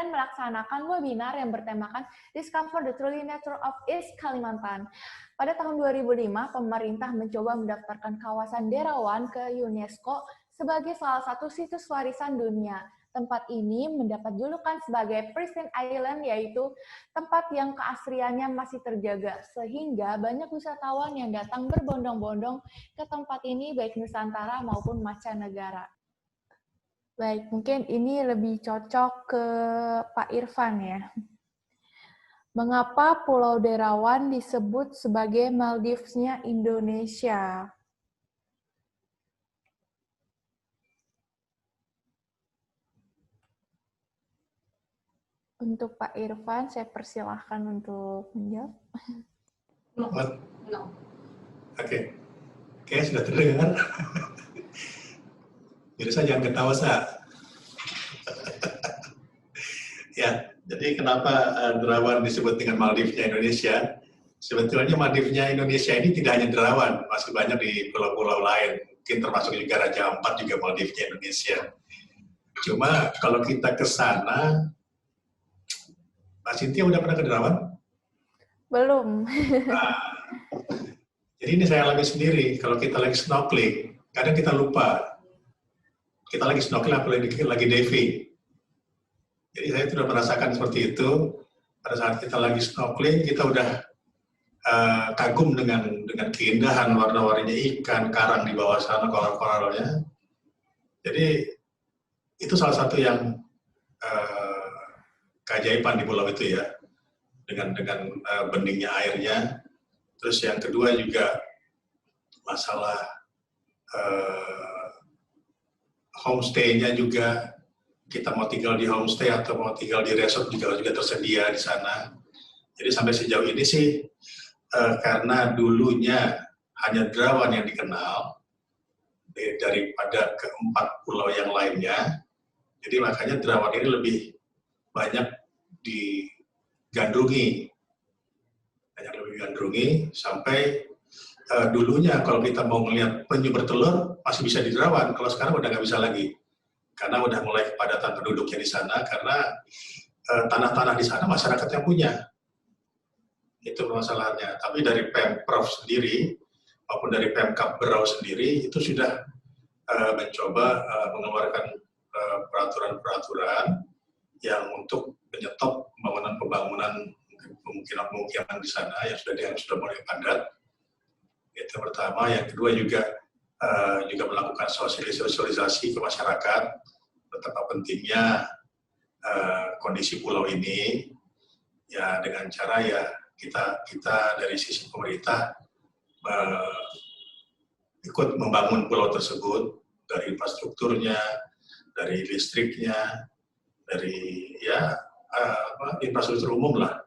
dan melaksanakan webinar yang bertemakan Discover the Truly Nature of East Kalimantan. Pada tahun 2005, pemerintah mencoba mendaftarkan kawasan Derawan ke UNESCO sebagai salah satu situs warisan dunia. Tempat ini mendapat julukan sebagai Pristine Island, yaitu tempat yang keasriannya masih terjaga, sehingga banyak wisatawan yang datang berbondong-bondong ke tempat ini, baik Nusantara maupun mancanegara. Baik, mungkin ini lebih cocok ke Pak Irfan ya. Mengapa Pulau Derawan disebut sebagai Maldives-nya Indonesia? Untuk Pak Irfan, saya persilahkan untuk menjawab. No. Oke. Oke, sudah terdengar. Jadi saya jangan ketawa, Ya, jadi kenapa Derawan disebut dengan Maldives-nya Indonesia? Sebetulnya Maldives-nya Indonesia ini tidak hanya Derawan, masih banyak di pulau-pulau lain. Mungkin termasuk juga Raja Ampat juga Maldives-nya Indonesia. Cuma kalau kita ke sana, Mbak Cynthia udah pernah ke Derawan? Belum. Nah, jadi ini saya alami sendiri, kalau kita lagi snorkeling, kadang kita lupa. Kita lagi snorkeling, apalagi lagi diving. Jadi saya sudah merasakan seperti itu, pada saat kita lagi snorkeling, kita udah kagum dengan keindahan warna-warninya ikan, karang di bawah sana, koral-koralnya. Jadi itu salah satu yang keajaiban di pulau itu ya, dengan beningnya airnya. Terus yang kedua juga masalah homestay-nya juga, kita mau tinggal di homestay atau mau tinggal di resort juga tersedia di sana. Jadi sampai sejauh ini sih karena dulunya hanya Derawan yang dikenal daripada keempat pulau yang lainnya, jadi makanya Derawan ini lebih banyak digandrungi, sampai dulunya kalau kita mau melihat penyu bertelur masih bisa di Derawan, kalau sekarang udah nggak bisa lagi karena udah mulai kepadatan penduduknya di sana, karena tanah-tanah di sana masyarakat yang punya. Itu masalahnya. Tapi dari Pemprov sendiri maupun dari Pemkab Berau sendiri itu sudah mencoba mengeluarkan peraturan-peraturan yang untuk menyetop pembangunan kemungkinan di sana yang sudah mulai padat. Itu pertama. Yang kedua juga melakukan sosialisasi ke masyarakat betapa pentingnya kondisi pulau ini, ya dengan cara ya kita dari sisi pemerintah ikut membangun pulau tersebut, dari infrastrukturnya, dari listriknya, dari infrastruktur umum lah.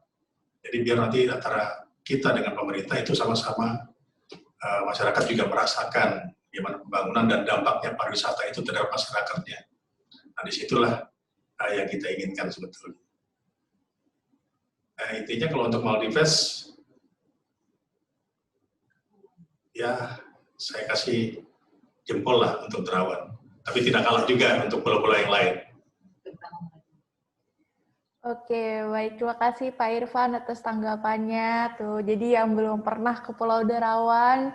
Jadi biar nanti antara kita dengan pemerintah itu sama-sama masyarakat juga merasakan gimana pembangunan dan dampaknya pariwisata itu terhadap masyarakatnya. Nah disitulah yang kita inginkan sebetulnya. Intinya kalau untuk Maldives, ya saya kasih jempol lah untuk Derawan. Tapi tidak kalah juga untuk pulau-pulau yang lain. Oke, baik. Terima kasih Pak Irfan atas tanggapannya. Tuh, jadi yang belum pernah ke Pulau Derawan,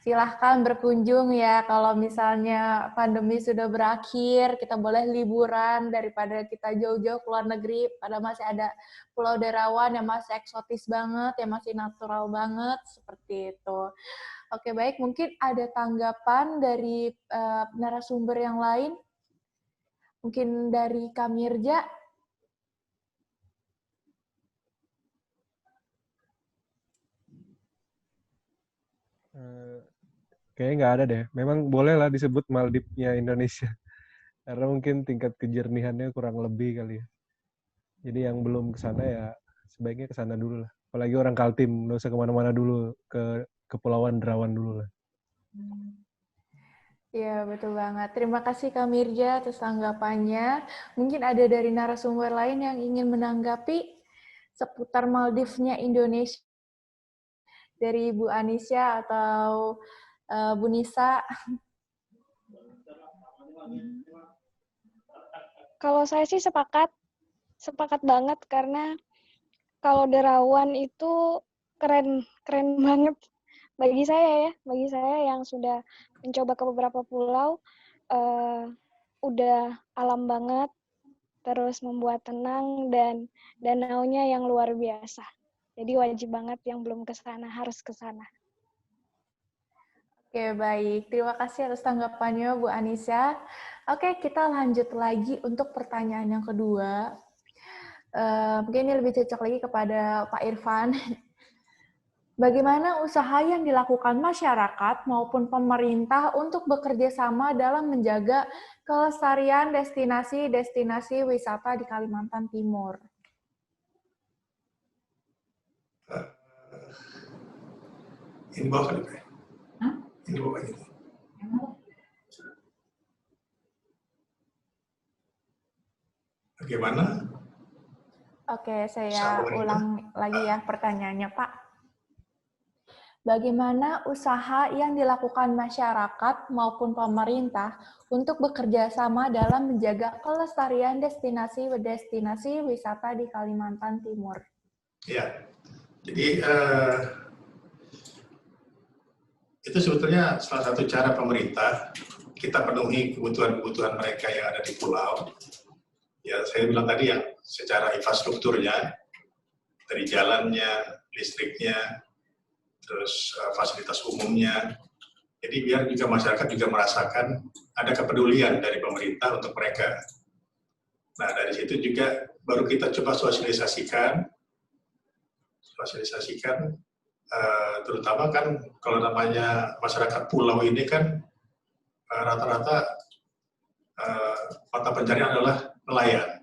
silahkan berkunjung ya. Kalau misalnya pandemi sudah berakhir, kita boleh liburan daripada kita jauh-jauh ke luar negeri. Padahal masih ada Pulau Derawan yang masih eksotis banget, yang masih natural banget, seperti itu. Oke, baik. Mungkin ada tanggapan dari narasumber yang lain? Mungkin dari Kak Mirja. Kayaknya nggak ada deh. Memang bolehlah disebut Maldivnya Indonesia. Karena mungkin tingkat kejernihannya kurang lebih kali ya. Jadi yang belum ke sana ya sebaiknya ke sana dulu lah. Apalagi orang Kaltim, nggak usah kemana-mana dulu, ke Kepulauan Derawan dulu lah. Ya, betul banget. Terima kasih Kak Mirja atas tanggapannya. Mungkin ada dari narasumber lain yang ingin menanggapi seputar Maldivnya Indonesia. Dari Bu Anisya atau Bu Nisa. Kalau saya sih sepakat sepakat banget karena kalau Derawan itu keren banget bagi saya yang sudah mencoba ke beberapa pulau, udah alam banget, terus membuat tenang dan danaunya yang luar biasa. Jadi wajib banget yang belum ke sana harus ke sana. Oke, baik. Terima kasih atas tanggapannya, Bu Anissa. Oke, kita lanjut lagi untuk pertanyaan yang kedua. Mungkin ini lebih cocok lagi kepada Pak Irfan. Bagaimana usaha yang dilakukan masyarakat maupun pemerintah untuk bekerja sama dalam menjaga kelestarian destinasi-destinasi wisata di Kalimantan Timur? Ini bawah kali, Pak. Ini bawah ini. Bagaimana? Oke, saya ulang lagi ya pertanyaannya, Pak. Bagaimana usaha yang dilakukan masyarakat maupun pemerintah untuk bekerja sama dalam menjaga kelestarian destinasi-destinasi wisata di Kalimantan Timur? Ya, jadi itu sebetulnya salah satu cara pemerintah kita penuhi kebutuhan-kebutuhan mereka yang ada di pulau. Ya, saya bilang tadi yang secara infrastrukturnya, dari jalannya, listriknya, terus fasilitas umumnya. Jadi biar juga masyarakat juga merasakan ada kepedulian dari pemerintah untuk mereka. Nah, dari situ juga baru kita coba sosialisasikan, terutama kan kalau namanya masyarakat pulau ini kan rata-rata mata pencarian adalah nelayan.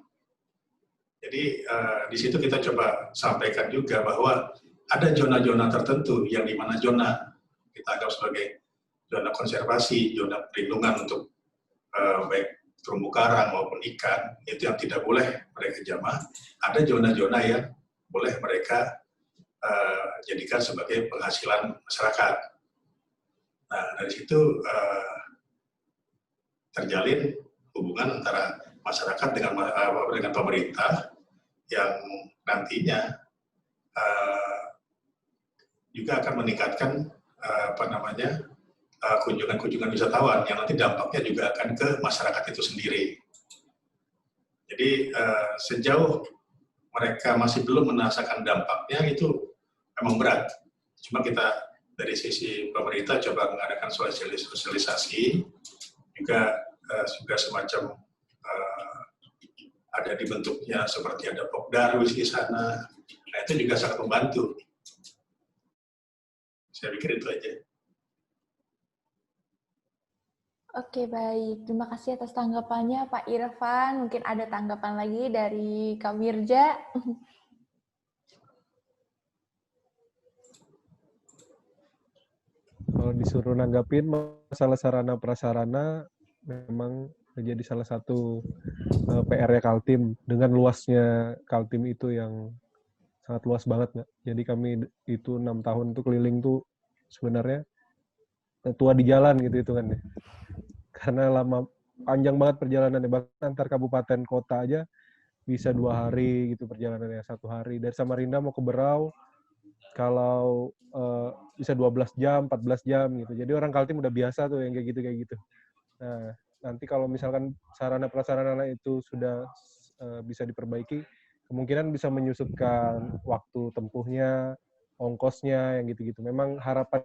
Jadi di situ kita coba sampaikan juga bahwa ada zona-zona tertentu yang di mana zona kita anggap sebagai zona konservasi, zona perlindungan untuk baik terumbu karang maupun ikan, itu yang tidak boleh mereka jamah. Ada zona-zona yang boleh mereka jadikan sebagai penghasilan masyarakat. Nah, dari situ terjalin hubungan antara masyarakat dengan pemerintah yang nantinya juga akan meningkatkan kunjungan-kunjungan wisatawan yang nanti dampaknya juga akan ke masyarakat itu sendiri. Jadi sejauh mereka masih belum merasakan dampaknya itu memang berat. Cuma kita dari sisi pemerintah coba mengadakan sosialisasi, juga semacam ada di bentuknya seperti ada Pokdarwis di sana. Nah, itu juga sangat membantu. Saya pikir itu aja. Oke, baik. Terima kasih atas tanggapannya, Pak Irfan. Mungkin ada tanggapan lagi dari Kak Mirja. Kalau disuruh nanggapin masalah sarana prasarana, memang menjadi salah satu PR-nya Kaltim. Dengan luasnya Kaltim itu yang sangat luas banget, nggak? Jadi kami itu 6 tahun tuh keliling tuh sebenarnya tua di jalan gitu hitungannya. Karena panjang banget perjalanannya, bahkan antar kabupaten kota aja bisa 2 hari gitu perjalanannya, 1 hari. Dari Samarinda mau ke Berau, kalau bisa 12 jam, 14 jam gitu. Jadi orang Kaltim udah biasa tuh yang kayak gitu. Nah, nanti kalau misalkan sarana prasarana itu sudah bisa diperbaiki, kemungkinan bisa menyusutkan waktu tempuhnya, ongkosnya, yang gitu-gitu. Memang harapan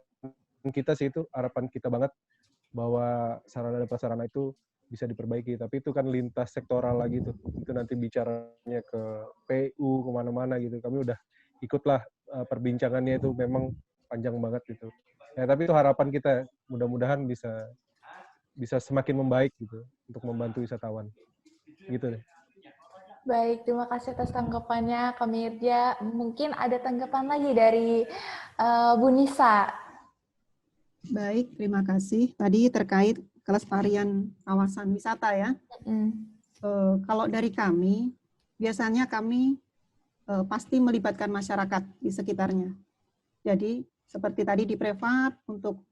kita sih itu, harapan kita banget bahwa sarana dan prasarana itu bisa diperbaiki. Tapi itu kan lintas sektoral lagi tuh. Itu nanti bicaranya ke PU, kemana-mana gitu. Kami udah ikutlah perbincangannya, itu memang panjang banget gitu. Ya, tapi itu harapan kita, mudah-mudahan bisa semakin membaik gitu untuk membantu wisatawan. Gitu deh. Baik, terima kasih atas tanggapannya, Kak Mirja. Mungkin ada tanggapan lagi dari Bu Nisa. Baik, terima kasih. Tadi terkait kelestarian kawasan wisata ya. Kalau dari kami, biasanya kami pasti melibatkan masyarakat di sekitarnya. Jadi seperti tadi di Prevat, untuk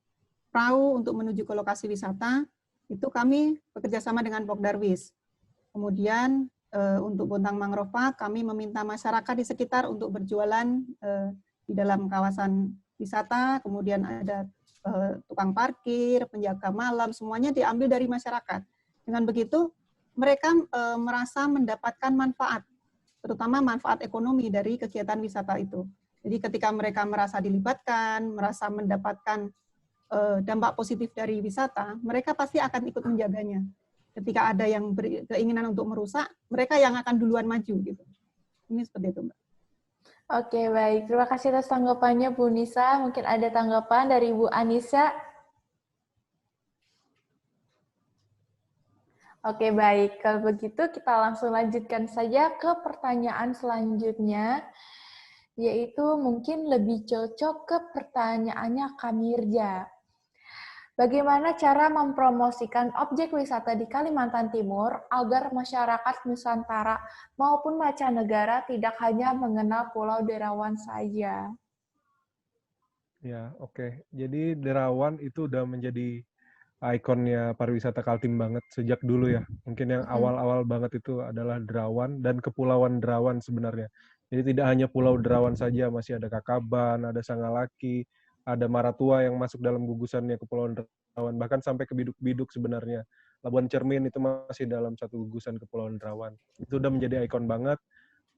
perahu untuk menuju ke lokasi wisata, itu kami bekerja sama dengan Pokdarwis. Kemudian untuk Bontang Mangrove Park, kami meminta masyarakat di sekitar untuk berjualan di dalam kawasan wisata, kemudian ada tukang parkir, penjaga malam, semuanya diambil dari masyarakat. Dengan begitu, mereka merasa mendapatkan manfaat, terutama manfaat ekonomi dari kegiatan wisata itu. Jadi ketika mereka merasa dilibatkan, merasa mendapatkan dampak positif dari wisata, mereka pasti akan ikut menjaganya. Ketika ada yang berkeinginan untuk merusak, mereka yang akan duluan maju gitu. Ini seperti itu, Mbak. Oke, baik. Terima kasih atas tanggapannya, Bu Nisa. Mungkin ada tanggapan dari Bu Anissa. Oke, baik. Kalau begitu, kita langsung lanjutkan saja ke pertanyaan selanjutnya, yaitu mungkin lebih cocok ke pertanyaannya Kamirja. Bagaimana cara mempromosikan objek wisata di Kalimantan Timur agar masyarakat Nusantara maupun mancanegara tidak hanya mengenal Pulau Derawan saja? Ya, oke. Jadi Derawan itu udah menjadi ikonnya pariwisata Kaltim banget sejak dulu ya. Mungkin yang awal-awal banget itu adalah Derawan dan Kepulauan Derawan sebenarnya. Jadi tidak hanya Pulau Derawan saja, masih ada Kakaban, ada Sangalaki, ada Maratua yang masuk dalam gugusannya Kepulauan Derawan, bahkan sampai ke Biduk-Biduk sebenarnya. Labuan Cermin itu masih dalam satu gugusan Kepulauan Derawan. Itu udah menjadi ikon banget.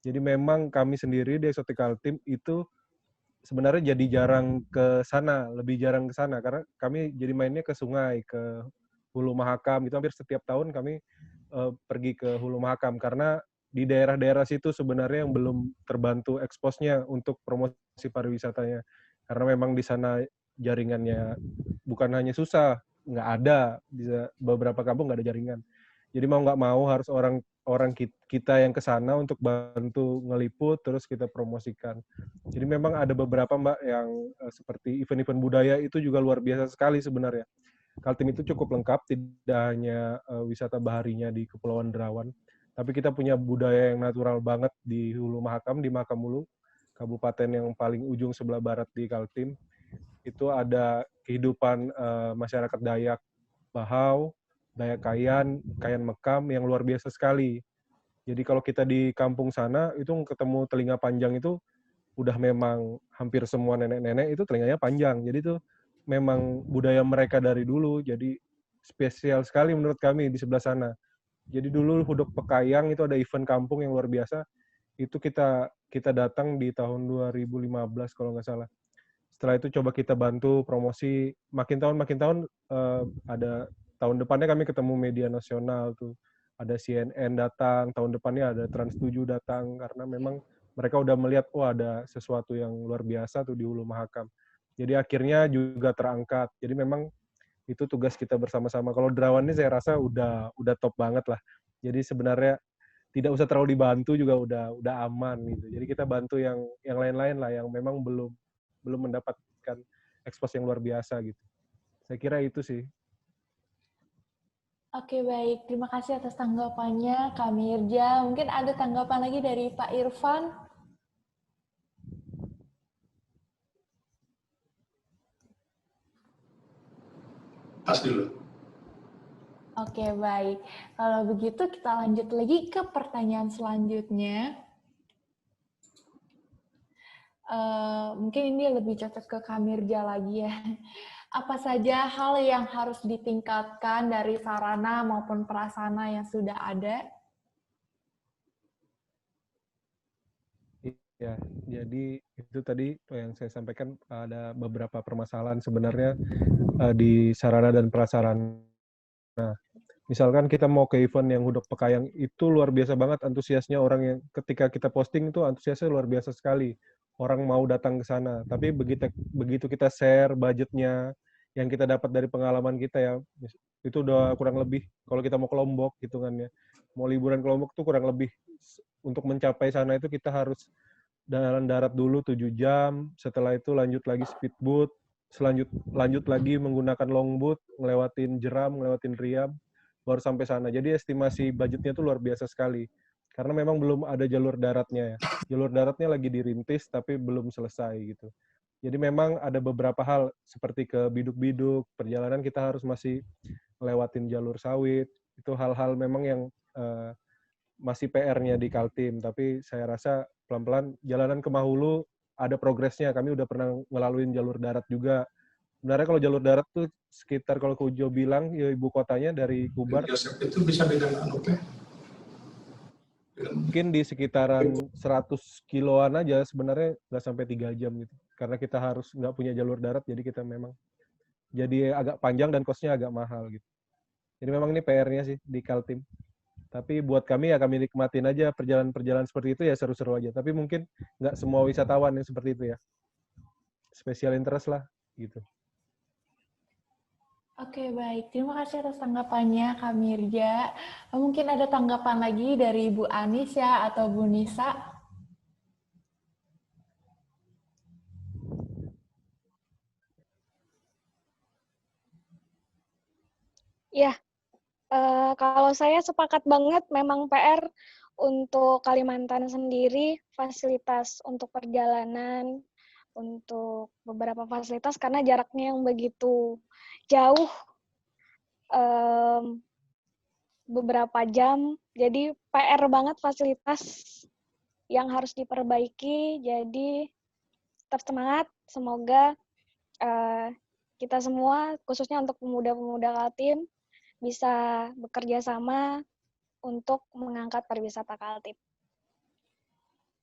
Jadi memang kami sendiri di Exotic Kaltim itu sebenarnya jadi jarang ke sana, lebih jarang ke sana karena kami jadi mainnya ke sungai, ke Hulu Mahakam. Itu hampir setiap tahun kami pergi ke Hulu Mahakam karena di daerah-daerah situ sebenarnya yang belum terbantu eksposnya untuk promosi pariwisatanya. Karena memang di sana jaringannya bukan hanya susah, nggak ada, bisa beberapa kampung nggak ada jaringan. Jadi mau nggak mau harus orang kita yang ke sana untuk bantu ngeliput, terus kita promosikan. Jadi memang ada beberapa, Mbak, yang seperti event-event budaya itu juga luar biasa sekali sebenarnya. Kaltim itu cukup lengkap, tidak hanya wisata baharinya di Kepulauan Derawan, tapi kita punya budaya yang natural banget di Hulu Mahakam, di Makamulu, kabupaten yang paling ujung sebelah barat di Kaltim. Itu ada kehidupan masyarakat Dayak Bahau, Dayak Kayan, Kayan Mekam yang luar biasa sekali. Jadi kalau kita di kampung sana, itu ketemu telinga panjang itu udah memang hampir semua nenek-nenek itu telinganya panjang. Jadi itu memang budaya mereka dari dulu, jadi spesial sekali menurut kami di sebelah sana. Jadi dulu Hudok Pekayang itu ada event kampung yang luar biasa, itu kita datang di tahun 2015 kalau nggak salah. Setelah itu coba kita bantu promosi, makin tahun ada tahun depannya kami ketemu media nasional tuh. Ada CNN datang, tahun depannya ada Trans7 datang, karena memang mereka udah melihat, ada sesuatu yang luar biasa tuh di Hulu Mahakam. Jadi akhirnya juga terangkat. Jadi memang itu tugas kita bersama-sama. Kalau Derawan ini saya rasa udah top banget lah. Jadi sebenarnya tidak usah terlalu dibantu juga udah aman gitu. Jadi kita bantu yang lain-lain lah yang memang belum mendapatkan ekspos yang luar biasa gitu. Saya kira itu sih. Oke, baik. Terima kasih atas tanggapannya, Kak Mirja. Mungkin ada tanggapan lagi dari Pak Irfan? Pas dulu. Oke, baik. Kalau begitu kita lanjut lagi ke pertanyaan selanjutnya. Mungkin ini lebih cocok ke Kak Mirja lagi ya. Apa saja hal yang harus ditingkatkan dari sarana maupun prasarana yang sudah ada? Ya, jadi itu tadi yang saya sampaikan ada beberapa permasalahan sebenarnya di sarana dan prasarana. Nah, misalkan kita mau ke event yang Hudok Pekayang, itu luar biasa banget antusiasnya orang yang ketika kita posting itu antusiasnya luar biasa sekali. Orang mau datang ke sana. Tapi begitu kita share budgetnya, yang kita dapat dari pengalaman kita ya, itu udah kurang lebih, kalau kita mau ke Lombok hitungannya, mau liburan ke Lombok tuh kurang lebih, untuk mencapai sana itu kita harus jalan darat dulu 7 jam, setelah itu lanjut lagi speedboat, lanjut lagi menggunakan longboat, ngelewatin Jeram, ngelewatin Riam, baru sampai sana. Jadi estimasi budgetnya itu luar biasa sekali. Karena memang belum ada jalur daratnya ya. Jalur daratnya lagi dirintis tapi belum selesai gitu. Jadi memang ada beberapa hal seperti ke Biduk-Biduk, perjalanan kita harus masih ngelewatin jalur sawit. Itu hal-hal memang yang masih PR-nya di Kaltim, tapi saya rasa pelan-pelan jalanan ke Mahulu ada progresnya. Kami udah pernah ngelaluin jalur darat juga. Sebenarnya kalau jalur darat tuh sekitar kalau Kujo bilang ya ibu kotanya dari Kubar. Yosep itu bisa dengan mungkin di sekitaran 100 kiloan aja sebenarnya nggak sampai 3 jam gitu. Karena kita harus nggak punya jalur darat, jadi kita memang jadi agak panjang dan kosnya agak mahal gitu. Jadi memang ini PR-nya sih di Kaltim. Tapi buat kami ya kami nikmatin aja perjalanan-perjalanan seperti itu ya seru-seru aja. Tapi mungkin nggak semua wisatawan yang seperti itu ya. Special interest lah gitu. Oke, baik. Terima kasih atas tanggapannya, Kak Mirja. Mungkin ada tanggapan lagi dari Bu Anis ya, atau Bu Nisa? Ya, kalau saya sepakat banget memang PR untuk Kalimantan sendiri, fasilitas untuk perjalanan, untuk beberapa fasilitas karena jaraknya yang begitu jauh, beberapa jam, jadi PR banget fasilitas yang harus diperbaiki. Jadi tetap semangat, semoga kita semua, khususnya untuk pemuda-pemuda Kaltim, bisa bekerja sama untuk mengangkat pariwisata Kaltim.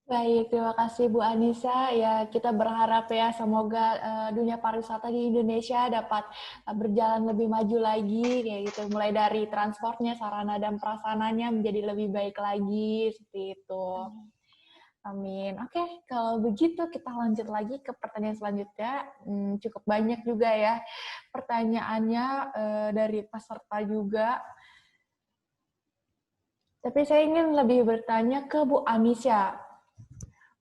Baik, terima kasih Bu Anissa. Ya, kita berharap ya semoga dunia pariwisata di Indonesia dapat berjalan lebih maju lagi, kayak gitu. Mulai dari transportnya, sarana dan prasarananya menjadi lebih baik lagi, seperti itu. Amin. Oke, kalau begitu kita lanjut lagi ke pertanyaan selanjutnya. Cukup banyak juga ya pertanyaannya dari peserta juga. Tapi saya ingin lebih bertanya ke Bu Anissa.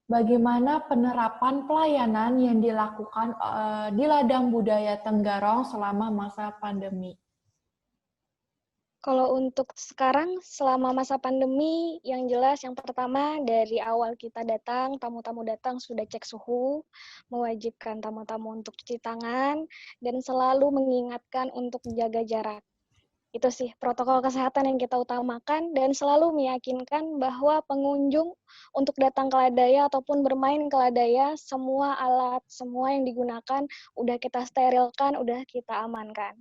Bagaimana penerapan pelayanan yang dilakukan di Ladang Budaya Tenggarong selama masa pandemi? Kalau untuk sekarang, selama masa pandemi, yang jelas yang pertama dari awal kita datang, tamu-tamu datang sudah cek suhu, mewajibkan tamu-tamu untuk cuci tangan, dan selalu mengingatkan untuk jaga jarak. Itu sih protokol kesehatan yang kita utamakan, dan selalu meyakinkan bahwa pengunjung untuk datang ke Ladaya ataupun bermain ke Ladaya, semua alat, semua yang digunakan udah kita sterilkan, udah kita amankan.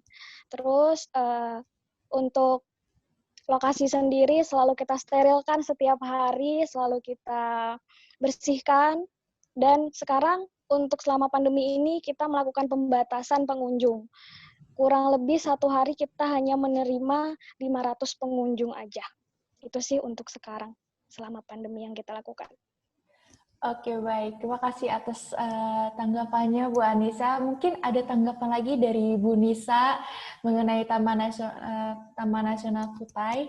Terus untuk lokasi sendiri selalu kita sterilkan setiap hari, selalu kita bersihkan, dan sekarang untuk selama pandemi ini kita melakukan pembatasan pengunjung. Kurang lebih 1 hari kita hanya menerima 500 pengunjung aja. Itu sih untuk sekarang, selama pandemi yang kita lakukan. Oke, baik. Terima kasih atas tanggapannya, Bu Anissa. Mungkin ada tanggapan lagi dari Bu Nisa mengenai Taman Nasional Kutai.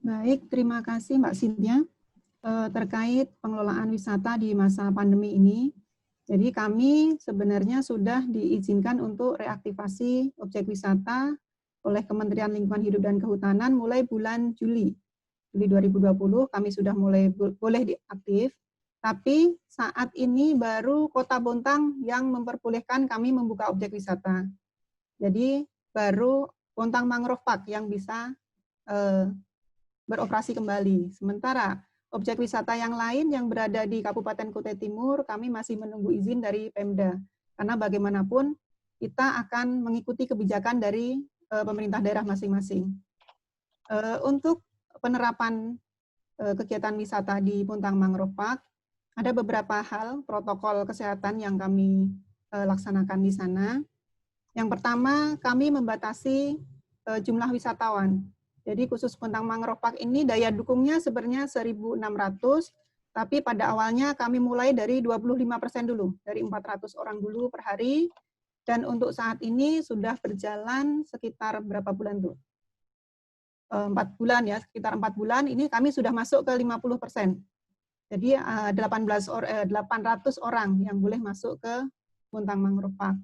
Baik, terima kasih Mbak Cynthia. Terkait pengelolaan wisata di masa pandemi ini, jadi kami sebenarnya sudah diizinkan untuk reaktivasi objek wisata oleh Kementerian Lingkungan Hidup dan Kehutanan mulai bulan Juli 2020 kami sudah mulai boleh diaktif, tapi saat ini baru Kota Bontang yang memperbolehkan kami membuka objek wisata. Jadi baru Bontang Mangrove Park yang bisa beroperasi kembali. Sementara objek wisata yang lain yang berada di Kabupaten Kutai Timur, kami masih menunggu izin dari Pemda. Karena bagaimanapun kita akan mengikuti kebijakan dari pemerintah daerah masing-masing. Untuk penerapan kegiatan wisata di Bontang Mangrove Park, ada beberapa hal protokol kesehatan yang kami laksanakan di sana. Yang pertama, kami membatasi jumlah wisatawan. Jadi khusus Bontang Mangrove Park ini daya dukungnya sebenarnya 1.600, tapi pada awalnya kami mulai dari 25% dulu, dari 400 orang dulu per hari, dan untuk saat ini sudah berjalan sekitar berapa bulan tuh? 4 bulan ya, sekitar 4 bulan, ini kami sudah masuk ke 50%. Jadi 800 orang yang boleh masuk ke Bontang Mangrove Park.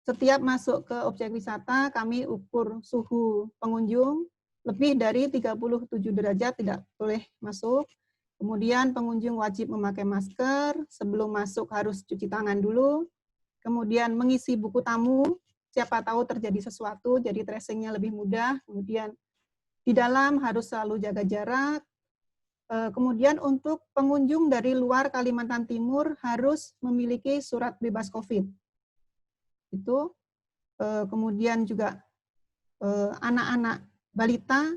Setiap masuk ke objek wisata, kami ukur suhu pengunjung, lebih dari 37 derajat tidak boleh masuk. Kemudian pengunjung wajib memakai masker, sebelum masuk harus cuci tangan dulu. Kemudian mengisi buku tamu, siapa tahu terjadi sesuatu, jadi tracing-nya lebih mudah. Kemudian di dalam harus selalu jaga jarak. Kemudian untuk pengunjung dari luar Kalimantan Timur harus memiliki surat bebas COVID. Itu. Kemudian juga anak-anak balita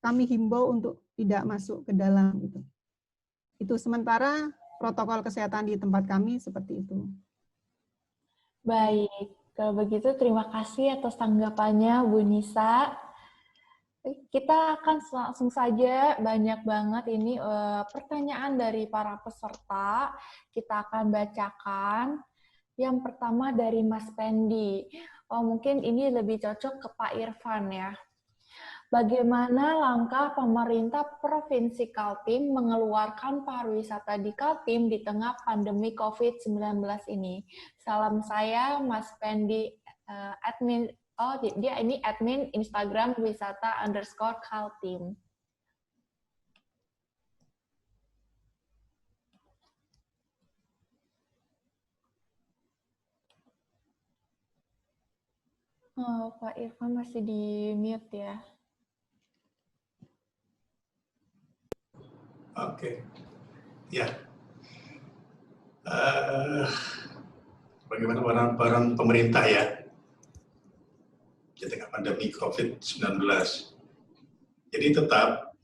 kami himbau untuk tidak masuk ke dalam. Itu sementara protokol kesehatan di tempat kami seperti itu. Baik, kalau begitu terima kasih atas tanggapannya Bu Nisa. Kita akan langsung saja, banyak banget ini pertanyaan dari para peserta. Kita akan bacakan. Yang pertama dari Mas Pendi. Mungkin ini lebih cocok ke Pak Irfan ya. Bagaimana langkah pemerintah Provinsi Kaltim mengeluarkan pariwisata di Kaltim di tengah pandemi COVID-19 ini? Salam saya, Mas Pendi, admin. Oh, dia ini admin Instagram wisata_Kaltim. Oh, Pak Irfan masih di mute ya. Oke. Ya. Bagaimana peran pemerintah ya di tengah pandemi COVID-19. Jadi tetap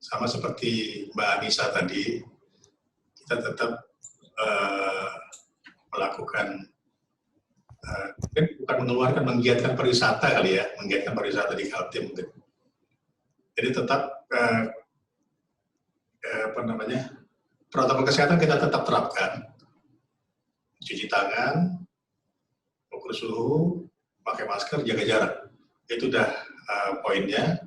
sama seperti Mbak Anissa tadi, kita tetap melakukan, bukan mengeluarkan, menggiatkan pariwisata kali ya, menggiatkan pariwisata di Kaltim. Jadi tetap protokol kesehatan kita tetap terapkan, cuci tangan, ukur suhu, pakai masker, jaga jarak. Itu udah poinnya.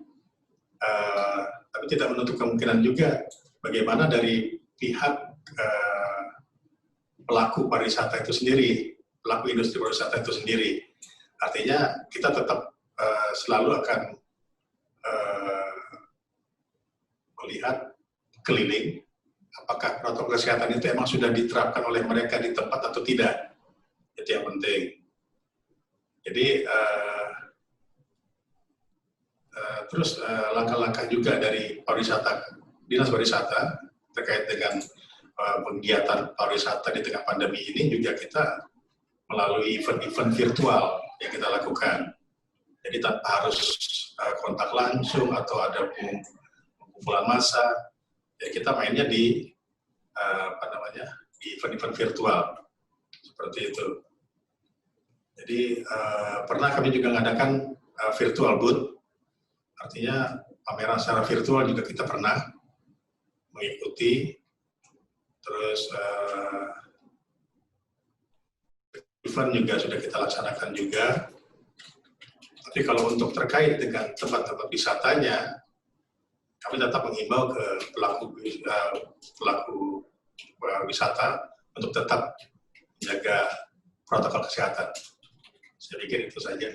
Tapi tidak menutup kemungkinan juga bagaimana dari pihak pelaku pariwisata itu sendiri, pelaku industri pariwisata itu sendiri. Artinya kita tetap selalu akan melihat keliling apakah protokol kesehatan itu emang sudah diterapkan oleh mereka di tempat atau tidak. Itu yang penting. Jadi terus langkah-langkah juga dari pariwisata, dinas pariwisata terkait dengan penggiatan pariwisata di tengah pandemi ini juga kita melalui event-event virtual yang kita lakukan. Jadi tanpa harus kontak langsung atau ada pengumpulan massa, ya kita mainnya di di event-event virtual seperti itu. Jadi pernah kami juga mengadakan virtual booth, artinya pameran secara virtual juga kita pernah mengikuti. Terus event juga sudah kita laksanakan juga. Tapi kalau untuk terkait dengan tempat-tempat wisatanya, kami tetap menghimbau ke pelaku wisata untuk tetap menjaga protokol kesehatan. Saya pikir itu saja.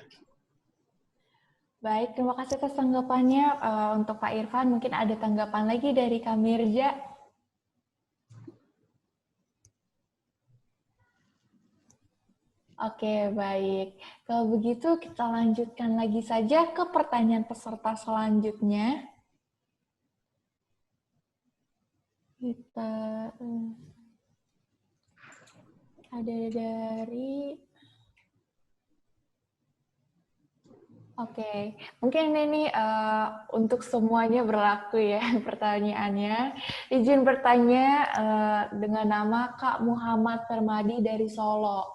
Baik, terima kasih atas tanggapannya. Untuk Pak Irfan, mungkin ada tanggapan lagi dari Kak Mirja. Oke, baik. Kalau begitu, kita lanjutkan lagi saja ke pertanyaan peserta selanjutnya. Kita ada dari... Oke, mungkin ini untuk semuanya berlaku ya pertanyaannya. Izin bertanya dengan nama Kak Muhammad Permadi dari Solo.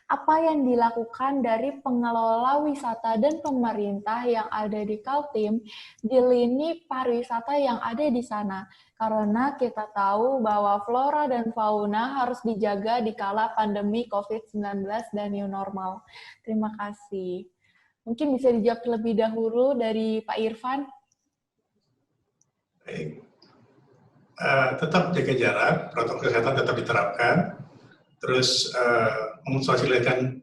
Apa yang dilakukan dari pengelola wisata dan pemerintah yang ada di Kaltim di lini pariwisata yang ada di sana? Karena kita tahu bahwa flora dan fauna harus dijaga di kala pandemi COVID-19 dan new normal. Terima kasih. Mungkin bisa dijawab terlebih dahulu dari Pak Irfan. Baik. Tetap jaga jarak, protokol kesehatan tetap diterapkan. Terus mensosialisasikan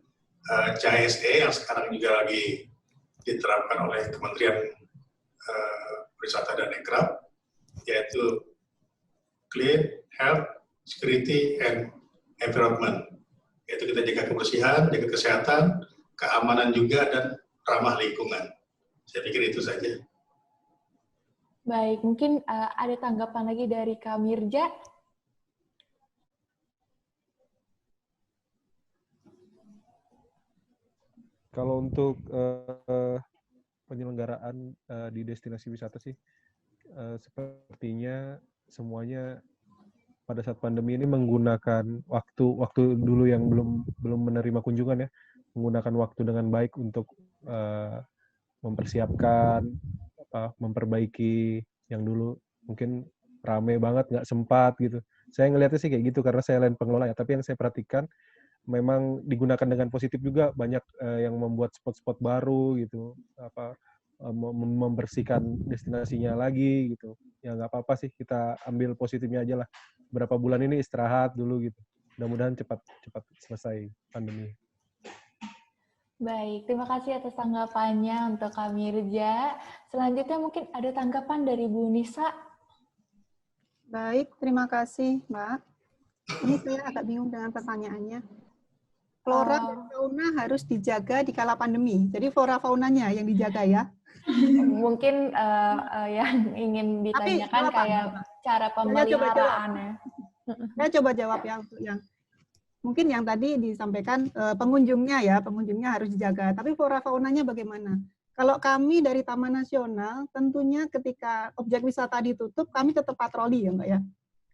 CHSE yang sekarang juga lagi diterapkan oleh Kementerian Pariwisata dan Ekraf, yaitu Clean, Health, Security, and Environment. Yaitu kita jaga kebersihan, jaga kesehatan, keamanan juga, dan ramah lingkungan. Saya pikir itu saja. Baik, mungkin ada tanggapan lagi dari Kak Mirja. Kalau untuk penyelenggaraan di destinasi wisata sih, sepertinya semuanya pada saat pandemi ini menggunakan waktu dulu yang belum menerima kunjungan ya, menggunakan waktu dengan baik untuk mempersiapkan, memperbaiki yang dulu mungkin rame banget nggak sempat gitu. Saya ngelihatnya sih kayak gitu karena saya lain pengelola ya. Tapi yang saya perhatikan memang digunakan dengan positif juga, banyak yang membuat spot-spot baru gitu, membersihkan destinasinya lagi gitu. Ya nggak apa-apa sih, kita ambil positifnya aja lah. Berapa bulan ini istirahat dulu gitu. Mudah-mudahan cepat selesai pandemi. Baik, terima kasih atas tanggapannya untuk Kak Mirja. Selanjutnya mungkin ada tanggapan dari Bu Nisa. Baik, terima kasih, Mbak. Ini saya agak bingung dengan pertanyaannya. Flora dan fauna harus dijaga di kala pandemi. Jadi flora faunanya yang dijaga ya. Mungkin yang ingin ditanyakan kayak cara pemeliharaannya. Saya coba jawab ya untuk yang mungkin yang tadi disampaikan pengunjungnya ya, pengunjungnya harus dijaga. Tapi flora faunanya bagaimana? Kalau kami dari Taman Nasional, tentunya ketika objek wisata ditutup, kami tetap patroli ya Mbak ya.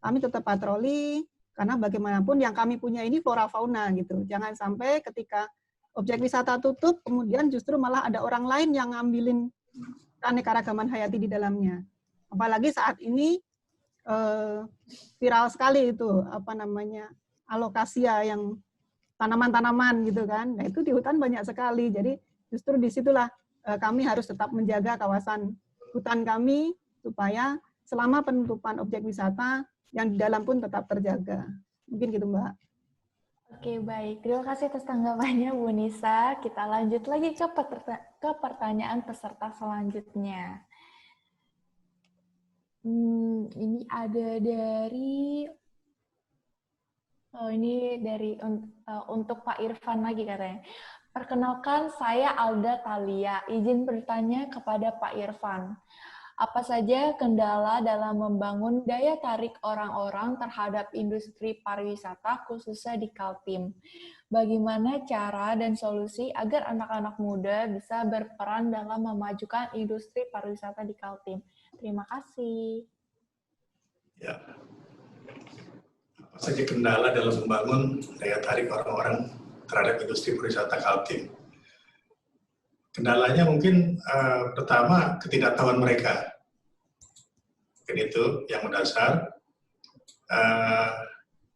Kami tetap patroli, karena bagaimanapun yang kami punya ini flora fauna gitu. Jangan sampai ketika objek wisata tutup, kemudian justru malah ada orang lain yang ngambilin keanekaragaman hayati di dalamnya. Apalagi saat ini viral sekali itu alokasia yang tanaman-tanaman gitu kan. Nah itu di hutan banyak sekali. Jadi justru disitulah kami harus tetap menjaga kawasan hutan kami supaya selama penutupan objek wisata yang di dalam pun tetap terjaga. Mungkin gitu Mbak. Oke, baik. Terima kasih atas tanggapannya Bu Nisa. Kita lanjut lagi ke pertanyaan peserta selanjutnya. Ini ada dari untuk Pak Irfan lagi katanya. Perkenalkan, saya Alda Talia. Izin bertanya kepada Pak Irfan. Apa saja kendala dalam membangun daya tarik orang-orang terhadap industri pariwisata khususnya di Kaltim? Bagaimana cara dan solusi agar anak-anak muda bisa berperan dalam memajukan industri pariwisata di Kaltim? Terima kasih. Ya. Apa saja kendala dalam membangun daya tarik orang-orang terhadap industri pariwisata Kaltim? Kendalanya mungkin pertama ketidaktahuan mereka. Mungkin itu yang mendasar.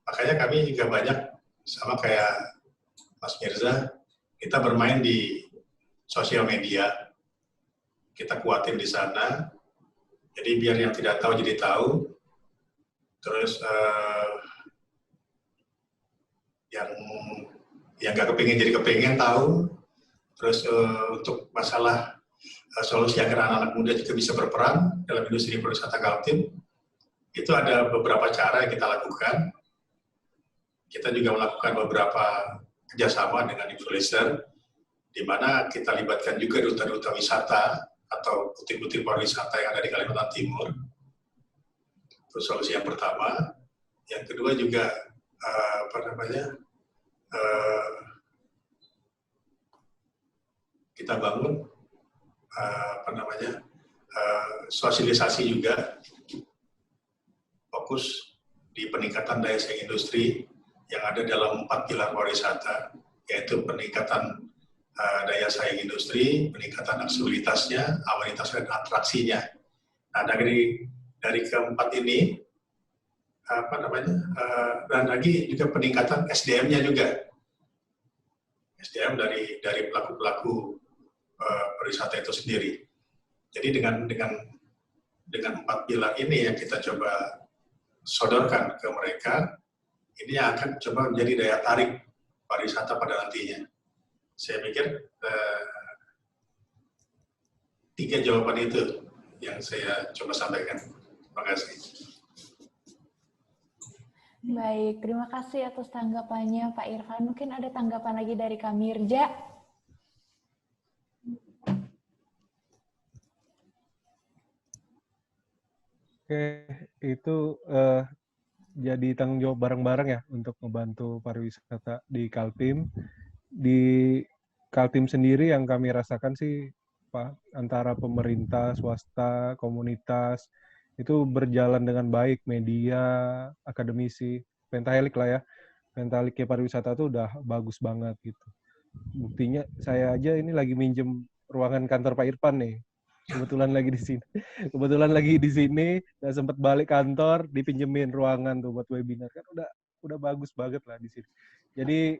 Makanya kami juga banyak sama kayak Mas Mirza, kita bermain di sosial media. Kita kuatin di sana. Jadi biar yang tidak tahu jadi tahu. Terus yang nggak kepingin jadi kepingin tahu. Terus untuk masalah solusi agar anak-anak muda juga bisa berperan dalam industri pariwisata Kaltim, itu ada beberapa cara yang kita lakukan. Kita juga melakukan beberapa kerjasama dengan influencer, di mana kita libatkan juga duta-duta wisata atau butik-butik pariwisata yang ada di Kalimantan Timur. Itu solusi yang pertama. Yang kedua juga kita bangun sosialisasi juga, fokus di peningkatan daya saing industri yang ada dalam 4 pilar pariwisata, yaitu peningkatan daya saing industri, peningkatan aksesibilitasnya, amenitas dan atraksinya. Nah, dari keempat ini dan lagi juga peningkatan SDM-nya juga. SDM dari pelaku-pelaku pariwisata itu sendiri. Jadi dengan 4 pilar ini yang kita coba sodorkan ke mereka, ini akan coba menjadi daya tarik pariwisata pada nantinya. Saya pikir 3 jawaban itu yang saya coba sampaikan. Terima kasih. Baik, terima kasih atas tanggapannya Pak Irfan. Mungkin ada tanggapan lagi dari Kak Mirja. Oke, itu jadi tanggung jawab bareng-bareng ya untuk membantu pariwisata di Kaltim. Di Kaltim sendiri yang kami rasakan sih, Pak, antara pemerintah, swasta, komunitas, itu berjalan dengan baik, media, akademisi, pentahelik lah ya. Pentaheliknya pariwisata tuh udah bagus banget gitu. Buktinya saya aja ini lagi minjem ruangan kantor Pak Irfan nih. Kebetulan lagi di sini. Kebetulan lagi di sini, nggak sempet balik kantor, dipinjemin ruangan tuh buat webinar. Kan udah bagus banget lah di sini. Jadi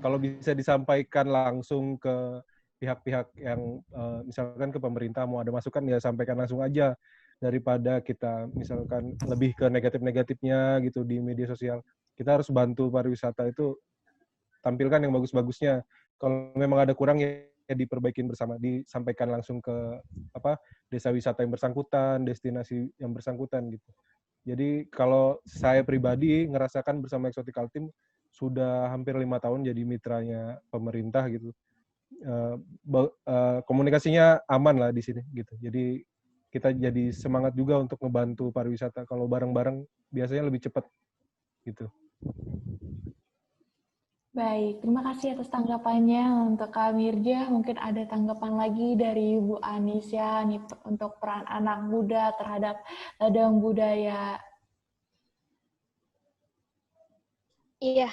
kalau bisa disampaikan langsung ke pihak-pihak yang misalkan ke pemerintah mau ada masukan ya sampaikan langsung aja, daripada kita misalkan lebih ke negatif-negatifnya gitu di media sosial. Kita harus bantu pariwisata itu tampilkan yang bagus-bagusnya. Kalau memang ada kurang ya diperbaikin bersama, disampaikan langsung ke desa wisata yang bersangkutan, destinasi yang bersangkutan gitu. Jadi kalau saya pribadi ngerasakan bersama Exotic Kaltim sudah hampir 5 tahun jadi mitranya pemerintah gitu. Komunikasinya aman lah di sini gitu. Jadi kita jadi semangat juga untuk ngebantu pariwisata. Kalau bareng-bareng biasanya lebih cepat gitu. Baik, terima kasih atas tanggapannya untuk Kak Mirja. Mungkin ada tanggapan lagi dari Bu Anisya nih untuk peran anak muda terhadap ladang budaya. Iya,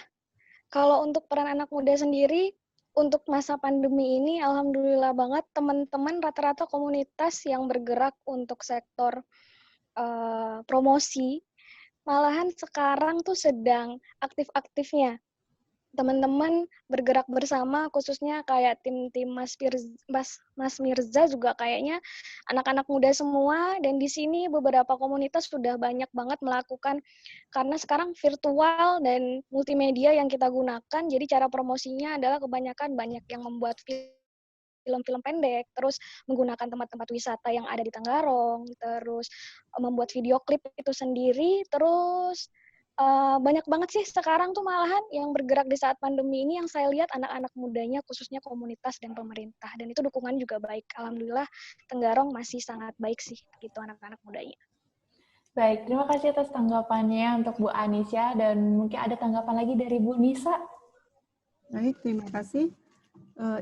kalau untuk peran anak muda sendiri, untuk masa pandemi ini, alhamdulillah banget teman-teman rata-rata komunitas yang bergerak untuk sektor promosi, malahan sekarang tuh sedang aktif-aktifnya. Teman-teman bergerak bersama, khususnya kayak tim-tim Mas Mirza juga kayaknya anak-anak muda semua, dan di sini beberapa komunitas sudah banyak banget melakukan, karena sekarang virtual dan multimedia yang kita gunakan, jadi cara promosinya adalah kebanyakan banyak yang membuat film-film pendek, terus menggunakan tempat-tempat wisata yang ada di Tenggarong, terus membuat video klip itu sendiri, terus banyak banget sih sekarang tuh malahan yang bergerak di saat pandemi ini yang saya lihat anak-anak mudanya khususnya komunitas dan pemerintah, dan itu dukungan juga baik. Alhamdulillah Tenggarong masih sangat baik sih gitu anak-anak mudanya. Baik, terima kasih atas tanggapannya untuk Bu Anisya, dan mungkin ada tanggapan lagi dari Bu Nisa. Baik, terima kasih.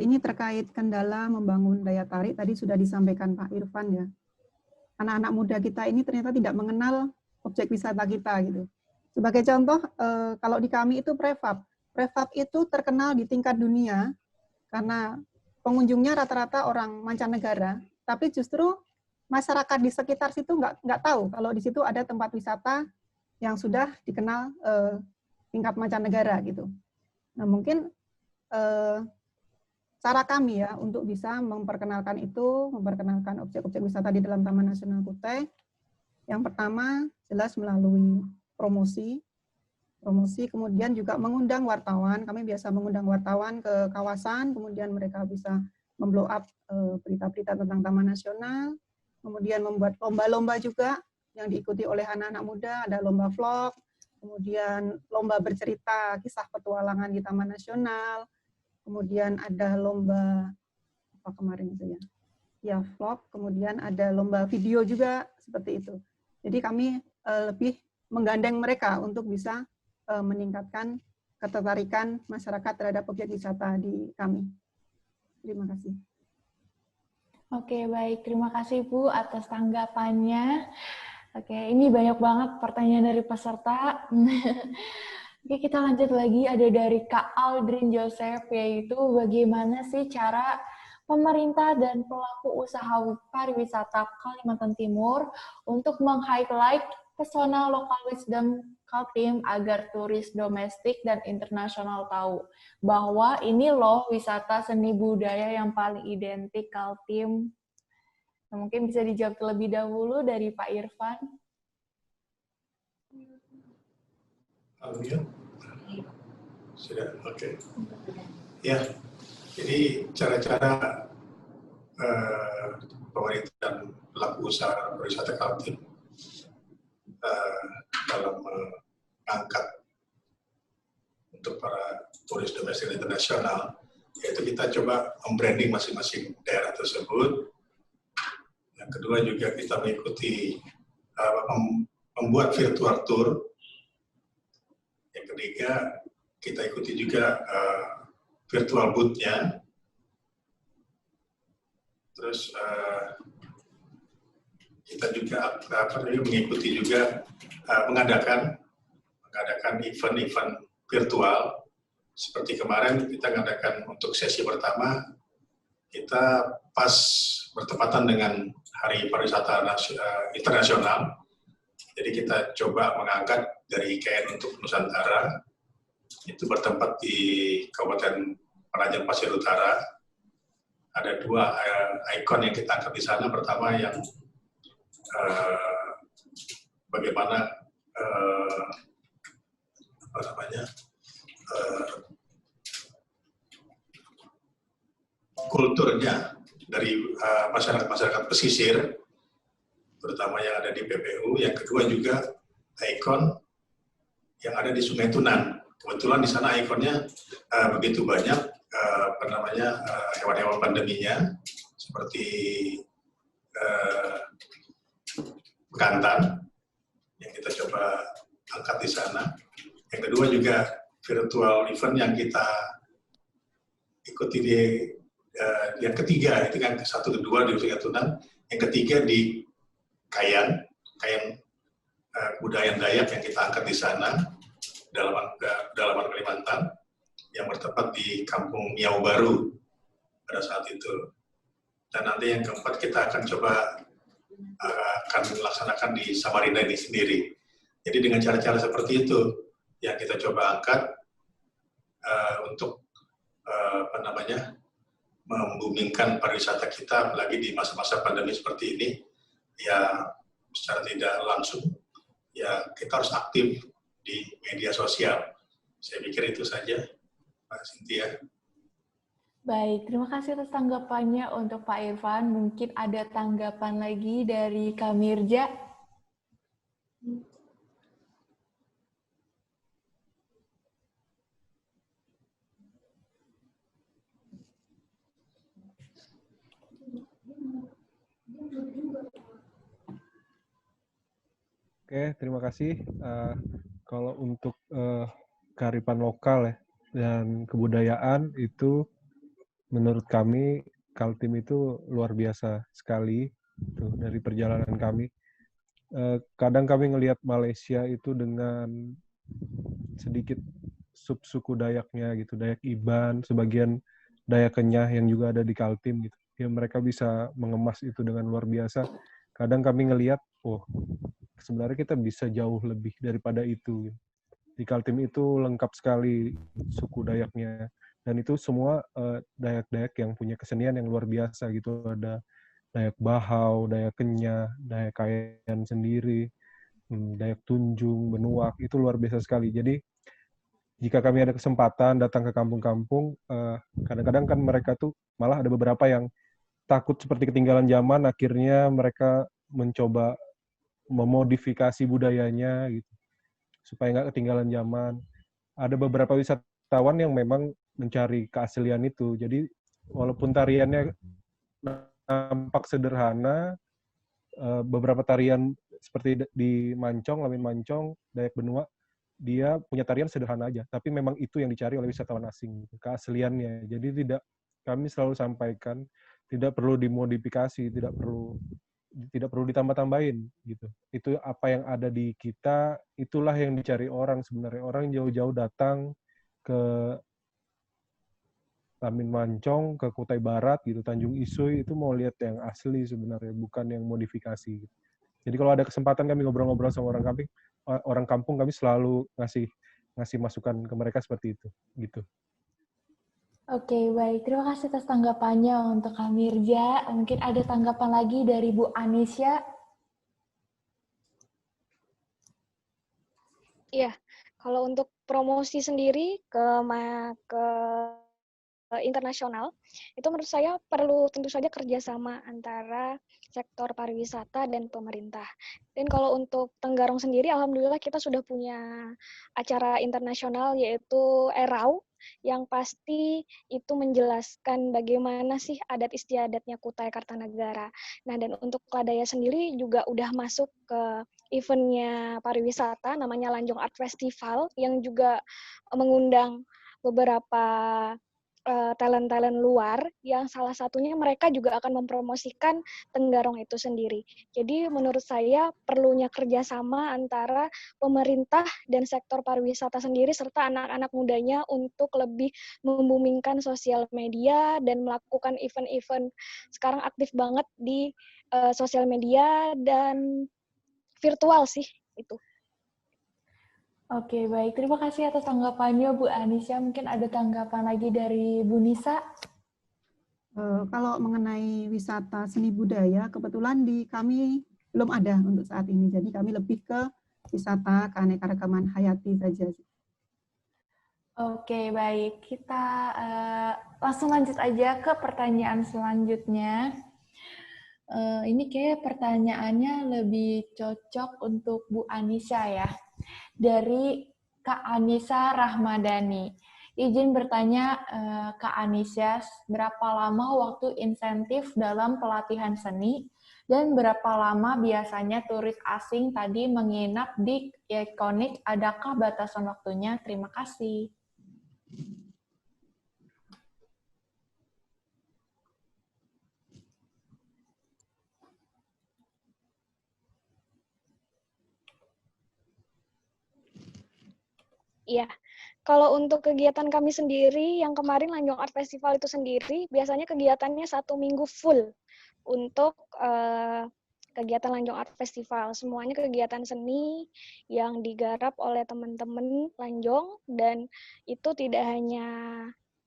Ini terkait kendala membangun daya tarik, tadi sudah disampaikan Pak Irfan ya. Anak-anak muda kita ini ternyata tidak mengenal objek wisata kita gitu. Sebagai contoh, kalau di kami itu Prefab. Prefab itu terkenal di tingkat dunia karena pengunjungnya rata-rata orang mancanegara, tapi justru masyarakat di sekitar situ nggak tahu kalau di situ ada tempat wisata yang sudah dikenal tingkat mancanegara gitu. Nah mungkin cara kami ya untuk bisa memperkenalkan itu, memperkenalkan objek-objek wisata di dalam Taman Nasional Kutai, yang pertama jelas melalui promosi, kemudian juga mengundang wartawan. Kami biasa mengundang wartawan ke kawasan, kemudian mereka bisa memblow up berita-berita tentang Taman Nasional, kemudian membuat lomba-lomba juga yang diikuti oleh anak-anak muda, ada lomba vlog, kemudian lomba bercerita kisah petualangan di Taman Nasional, kemudian ada lomba apa kemarin itu ya vlog, kemudian ada lomba video juga seperti itu. Jadi kami lebih menggandeng mereka untuk bisa meningkatkan ketertarikan masyarakat terhadap objek wisata di kami. Terima kasih. Oke, baik. Terima kasih Bu atas tanggapannya. Oke, ini banyak banget pertanyaan dari peserta. Oke, kita lanjut lagi. Ada dari Kak Aldrin Joseph, yaitu bagaimana sih cara pemerintah dan pelaku usaha pariwisata Kalimantan Timur untuk meng-highlight pesona lokal wisdom Kaltim agar turis domestik dan internasional tahu bahwa ini loh wisata seni budaya yang paling identik Kaltim. Nah, mungkin bisa dijawab terlebih dahulu dari Pak Irfan. Ya. Sudah, oke. Ya, jadi cara-cara pemerintah dan pelaku usaha pariwisata Kaltim dalam mengangkat untuk para turis domestik dan internasional, yaitu kita coba membranding masing-masing daerah tersebut. Yang kedua juga kita mengikuti membuat virtual tour. Yang ketiga, kita ikuti juga virtual booth-nya. Terus kita juga mengikuti juga mengadakan event-event virtual. Seperti kemarin kita mengadakan untuk sesi pertama, kita pas bertepatan dengan Hari Pariwisata Internasional. Jadi kita coba mengangkat dari IKN untuk Nusantara, itu bertempat di Kabupaten Penajam Pasir Utara. Ada 2 ikon yang kita angkat di sana. Pertama yang bagaimana kulturnya dari masyarakat pesisir, terutama yang ada di PPU. Yang kedua juga ikon yang ada di Sungai Tunan. Kebetulan di sana ikonnya begitu banyak hewan-hewan pandeminya, seperti bekantan yang kita coba angkat di sana. Yang kedua juga virtual event yang kita ikuti di yang ketiga, itu kan 1, 2 di Sungai Tunan, yang ketiga di Kayan budaya Dayak yang kita angkat di sana, dalaman Kalimantan, yang bertempat di Kampung Miau Baru pada saat itu. Dan nanti yang keempat kita akan coba akan melaksanakan di Samarinda ini sendiri. Jadi dengan cara-cara seperti itu yang kita coba angkat untuk membumingkan pariwisata kita, apalagi di masa-masa pandemi seperti ini. Ya secara tidak langsung ya kita harus aktif di media sosial. Saya pikir itu saja, Pak Cynthia. Baik, terima kasih atas tanggapannya untuk Pak Irfan. Mungkin ada tanggapan lagi dari Kak Mirja. Oke, terima kasih. Kalau untuk kearifan lokal ya dan kebudayaan itu, menurut kami Kaltim itu luar biasa sekali tuh, dari perjalanan kami. Kadang kami ngelihat Malaysia itu dengan sedikit subsuku Dayaknya gitu, Dayak Iban, sebagian Dayak Kenyah yang juga ada di Kaltim gitu. Ya mereka bisa mengemas itu dengan luar biasa. Kadang kami ngelihat, sebenarnya kita bisa jauh lebih daripada itu. Di Kaltim itu lengkap sekali suku Dayaknya, dan itu semua Dayak-Dayak yang punya kesenian yang luar biasa gitu. Ada Dayak Bahau, Dayak Kenyah, Dayak Kayan sendiri, Dayak Tunjung, Benuak, itu luar biasa sekali. Jadi jika kami ada kesempatan datang ke kampung-kampung, kadang-kadang kan mereka tuh malah ada beberapa yang takut seperti ketinggalan zaman, akhirnya mereka mencoba memodifikasi budayanya gitu supaya nggak ketinggalan zaman. Ada beberapa wisatawan yang memang mencari keaslian itu. Jadi walaupun tariannya nampak sederhana, beberapa tarian seperti di Mancong, Lamin Mancong, Dayak Benua, dia punya tarian sederhana aja, tapi memang itu yang dicari oleh wisatawan asing, keasliannya. Jadi kami selalu sampaikan, tidak perlu dimodifikasi, tidak perlu ditambah-tambahin gitu. Itu apa yang ada di kita, itulah yang dicari orang sebenarnya. Orang jauh-jauh datang ke Lamin Mancong, ke Kutai Barat gitu, Tanjung Isui, itu mau lihat yang asli sebenarnya, bukan yang modifikasi gitu. Jadi kalau ada kesempatan kami ngobrol-ngobrol sama orang kampung, kami selalu ngasih masukan ke mereka seperti itu gitu. Oke, baik. Terima kasih atas tanggapannya untuk Kak Mirja. Mungkin ada tanggapan lagi dari Bu Anisya. Iya, kalau untuk promosi sendiri ke internasional, itu menurut saya perlu tentu saja kerjasama antara sektor pariwisata dan pemerintah. Dan kalau untuk Tenggarong sendiri, alhamdulillah kita sudah punya acara internasional yaitu ERAU, yang pasti itu menjelaskan bagaimana sih adat istiadatnya Kutai Kartanagara. Nah, dan untuk Lodaya sendiri juga udah masuk ke eventnya pariwisata namanya Lanjong Art Festival yang juga mengundang beberapa talent-talent luar yang salah satunya mereka juga akan mempromosikan Tenggarong itu sendiri. Jadi menurut saya perlunya kerjasama antara pemerintah dan sektor pariwisata sendiri serta anak-anak mudanya untuk lebih membumingkan sosial media dan melakukan event-event sekarang aktif banget di sosial media dan virtual sih itu. Oke, baik. Terima kasih atas tanggapannya, Bu Anisya. Mungkin ada tanggapan lagi dari Bu Nisa? Kalau mengenai wisata seni budaya, kebetulan di kami belum ada untuk saat ini. Jadi kami lebih ke wisata keanekaragaman hayati saja. Oke, baik. Kita langsung lanjut aja ke pertanyaan selanjutnya. Ini kayak pertanyaannya lebih cocok untuk Bu Anisya ya. Dari Kak Anissa Rahmadani. Izin bertanya, Kak Anisya, berapa lama waktu insentif dalam pelatihan seni dan berapa lama biasanya turis asing tadi menginap di Ikonik? Adakah batasan waktunya? Terima kasih. Iya, kalau untuk kegiatan kami sendiri, yang kemarin Lanjong Art Festival itu sendiri, biasanya kegiatannya 1 minggu full untuk kegiatan Lanjong Art Festival. Semuanya kegiatan seni yang digarap oleh teman-teman Lanjong, dan itu tidak hanya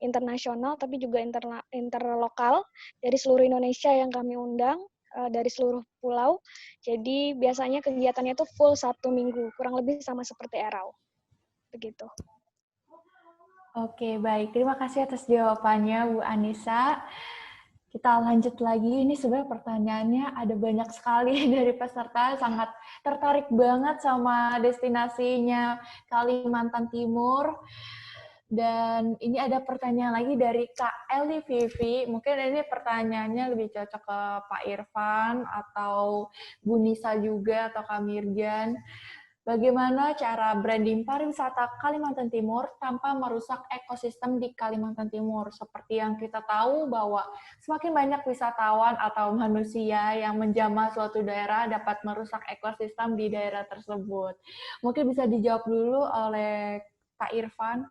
internasional, tapi juga interlokal dari seluruh Indonesia yang kami undang, dari seluruh pulau. Jadi biasanya kegiatannya itu full 1 minggu, kurang lebih sama seperti Erau. Begitu. Oke, baik. Terima kasih atas jawabannya, Bu Anissa. Kita lanjut lagi. Ini sebenarnya pertanyaannya ada banyak sekali dari peserta. Sangat tertarik banget sama destinasinya Kalimantan Timur. Dan ini ada pertanyaan lagi dari Kak Eli Vivi. Mungkin ini pertanyaannya lebih cocok ke Pak Irfan atau Bu Nisa juga atau Kak Mirjan. Bagaimana cara branding pariwisata Kalimantan Timur tanpa merusak ekosistem di Kalimantan Timur? Seperti yang kita tahu bahwa semakin banyak wisatawan atau manusia yang menjamah suatu daerah dapat merusak ekosistem di daerah tersebut. Mungkin bisa dijawab dulu oleh Pak Irfan.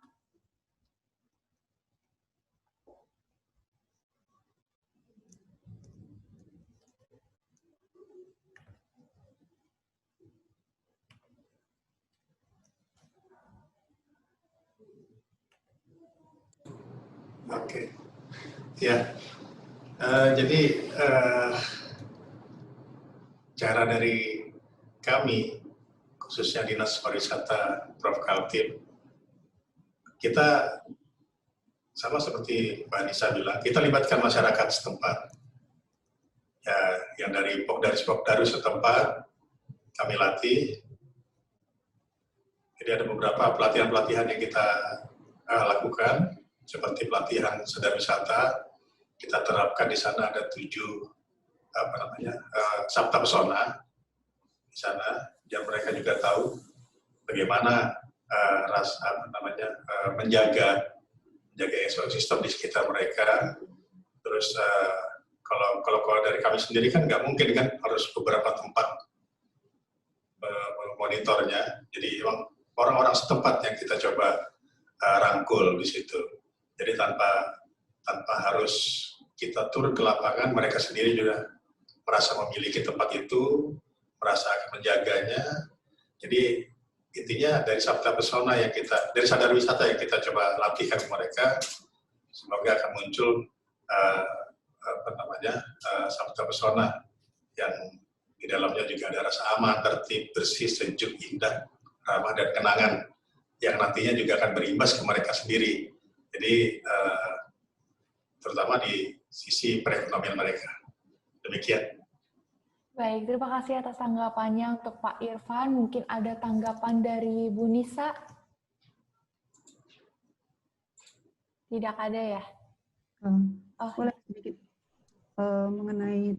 Oke, ya. Jadi cara dari kami, khususnya Dinas Pariwisata Prof. Kaltim, kita sama seperti Mbak Nisa bilang, kita libatkan masyarakat setempat. Ya, yang dari Pokdaru setempat kami latih. Jadi ada beberapa pelatihan-pelatihan yang kita lakukan, seperti pelatihan sadar wisata. Kita terapkan di sana ada 7 sabta pesona di sana, yang mereka juga tahu bagaimana menjaga ekosistem di sekitar mereka. Terus kalau dari kami sendiri kan nggak mungkin kan harus beberapa tempat monitornya. Jadi memang orang-orang setempat yang kita coba rangkul di situ. Jadi tanpa harus kita turun ke lapangan, mereka sendiri juga merasa memiliki tempat itu, merasa akan menjaganya. Jadi intinya dari sabta pesona yang dari sadar wisata yang kita coba latihkan mereka, semoga akan muncul sabta pesona yang di dalamnya juga ada rasa aman, tertib, bersih, sejuk, indah, ramah, dan kenangan yang nantinya juga akan berimbas ke mereka sendiri. Jadi terutama di sisi perekonomian mereka. Demikian. Baik, terima kasih atas tanggapannya untuk Pak Irfan. Mungkin ada tanggapan dari Bu Nisa. Tidak ada ya? Boleh sedikit mengenai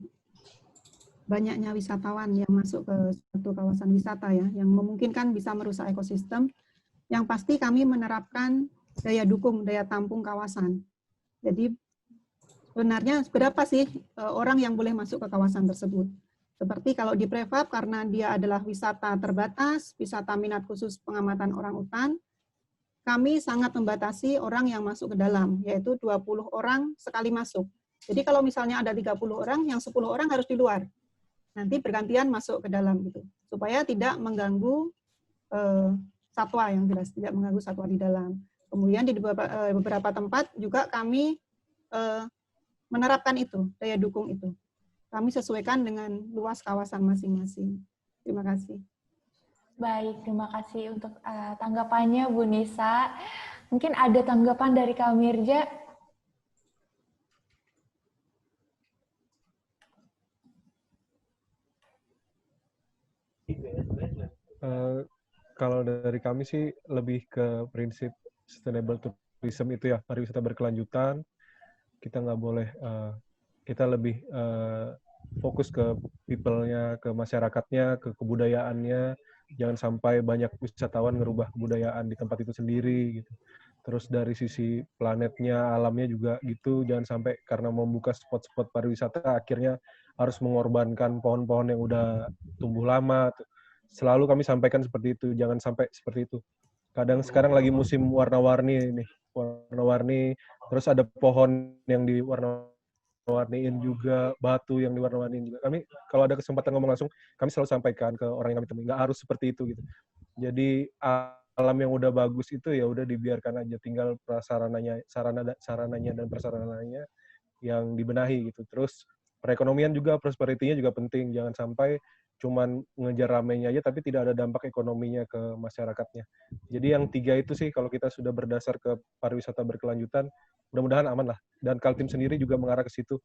banyaknya wisatawan yang masuk ke suatu kawasan wisata ya, yang memungkinkan bisa merusak ekosistem. Yang pasti kami menerapkan daya dukung, daya tampung kawasan. Jadi sebenarnya berapa sih orang yang boleh masuk ke kawasan tersebut? Seperti kalau di Prefab, karena dia adalah wisata terbatas, wisata minat khusus pengamatan orangutan, kami sangat membatasi orang yang masuk ke dalam, yaitu 20 orang sekali masuk. Jadi kalau misalnya ada 30 orang, yang 10 orang harus di luar. Nanti bergantian masuk ke dalam gitu, supaya tidak mengganggu satwa yang jelas, tidak mengganggu satwa di dalam. Kemudian di beberapa tempat juga kami menerapkan itu, daya dukung itu. Kami sesuaikan dengan luas kawasan masing-masing. Terima kasih. Baik, terima kasih untuk tanggapannya Bu Nisa. Mungkin ada tanggapan dari Kak Mirja? Kalau dari kami sih lebih ke prinsip sustainable tourism itu ya, pariwisata berkelanjutan. Kita nggak boleh, kita lebih fokus ke people-nya, ke masyarakatnya, ke kebudayaannya. Jangan sampai banyak wisatawan ngerubah kebudayaan di tempat itu sendiri gitu. Terus dari sisi planetnya, alamnya juga gitu. Jangan sampai karena membuka spot-spot pariwisata akhirnya harus mengorbankan pohon-pohon yang udah tumbuh lama. Selalu kami sampaikan seperti itu, jangan sampai seperti itu. Kadang sekarang lagi musim warna-warni nih, warna-warni, terus ada pohon yang diwarna-warniin juga, batu yang diwarna-warniin juga. Kami kalau ada kesempatan ngomong langsung, kami selalu sampaikan ke orang yang kami temui, nggak harus seperti itu gitu. Jadi alam yang udah bagus itu ya udah dibiarkan aja, tinggal prasarananya, sarananya dan prasarananya yang dibenahi gitu. Terus perekonomian juga, prosperity-nya juga penting, jangan sampai cuman ngejar ramenya aja tapi tidak ada dampak ekonominya ke masyarakatnya. Jadi yang 3 itu sih kalau kita sudah berdasar ke pariwisata berkelanjutan, mudah-mudahan aman lah. Dan Kaltim sendiri juga mengarah ke situ.